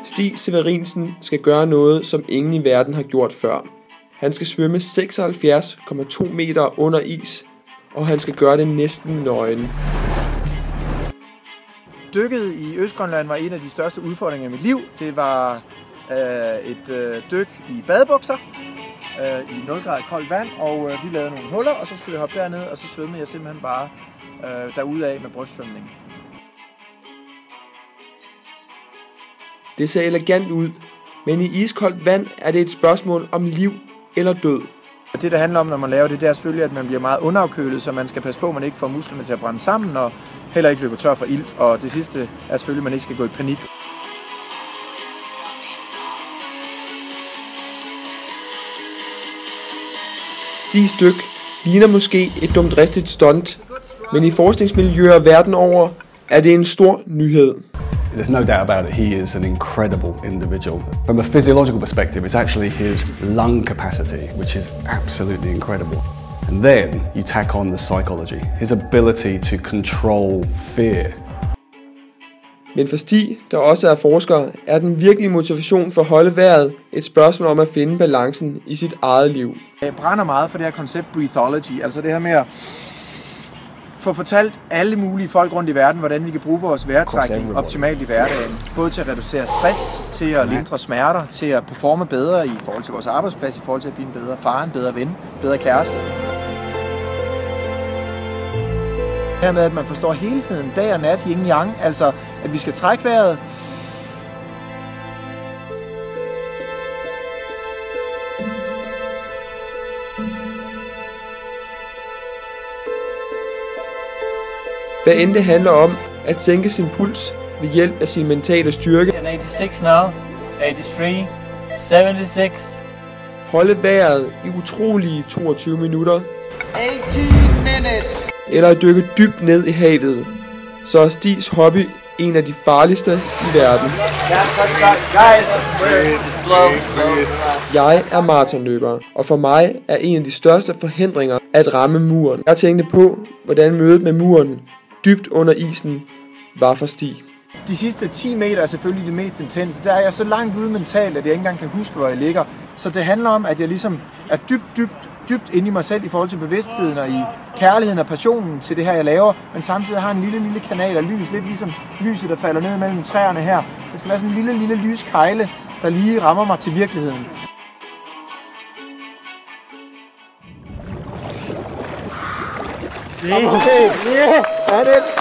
Stig Severinsen skal gøre noget, som ingen i verden har gjort før. Han skal svømme 76,2 meter under is, og han skal gøre det næsten nøgen. Dykket i Østgrønland var en af de største udfordringer i mit liv. Det var et dyk i badebukser i 0 grader koldt vand, og vi lavede nogle huller, og så skulle jeg hoppe derned, og så svømmede jeg simpelthen bare derudad med brystsvømning. Det ser elegant ud, men i iskoldt vand er det et spørgsmål om liv eller død. Det, der handler om, når man laver det, det er selvfølgelig, at man bliver meget underafkølet, så man skal passe på, at man ikke får musklerne til at brænde sammen, og heller ikke løber tør for ilt. Og det sidste er selvfølgelig, at man ikke skal gå i panik. Stigs dyk ligner måske et dumdristigt stunt, men i forskningsmiljøer verden over er det en stor nyhed. There's no doubt about it, he is an incredible individual. From a physiological perspective, it's actually his lung capacity, which is absolutely incredible. And then you tack on the psychology, his ability to control fear. Men for Stig, der også er forsker, er den virkelige motivation for at holde vejret et spørgsmål om at finde balancen i sit eget liv. Jeg brænder meget for det her koncept breathology, altså det her med at få fortalt alle mulige folk rundt i verden, hvordan vi kan bruge vores vejrtrækning optimalt i hverdagen. Både til at reducere stress, til at lindre smerter, til at performe bedre i forhold til vores arbejdsplads, i forhold til at blive en bedre far, en bedre ven, en bedre kæreste. Her med, at man forstår helheden, dag og nat, yin yang, altså at vi skal trække vejret. Hvad end det handler om at sænke sin puls ved hjælp af sin mentale styrke. 86 now, 83, 76. Holde vejret i utrolige 22 minutter. 18 minutes. Eller at dykke dybt ned i havet. Så er Stigs hobby en af de farligste i verden. Jeg er maratonløber, og for mig er en af de største forhindringer at ramme muren. Jeg tænkte på, hvordan mødet med muren dybt under isen var for Stig. De sidste 10 meter er selvfølgelig det mest intense. Der er jeg så langt ude mentalt, at jeg ikke engang kan huske, hvor jeg ligger. Så det handler om, at jeg ligesom er dybt inde i mig selv i forhold til bevidstheden og i kærligheden og passionen til det her, jeg laver. Men samtidig har en lille kanal af lys, lidt ligesom lyset, der falder ned mellem træerne her. Det skal være sådan en lille lyskejle, der lige rammer mig til virkeligheden. Okay, yeah, and it's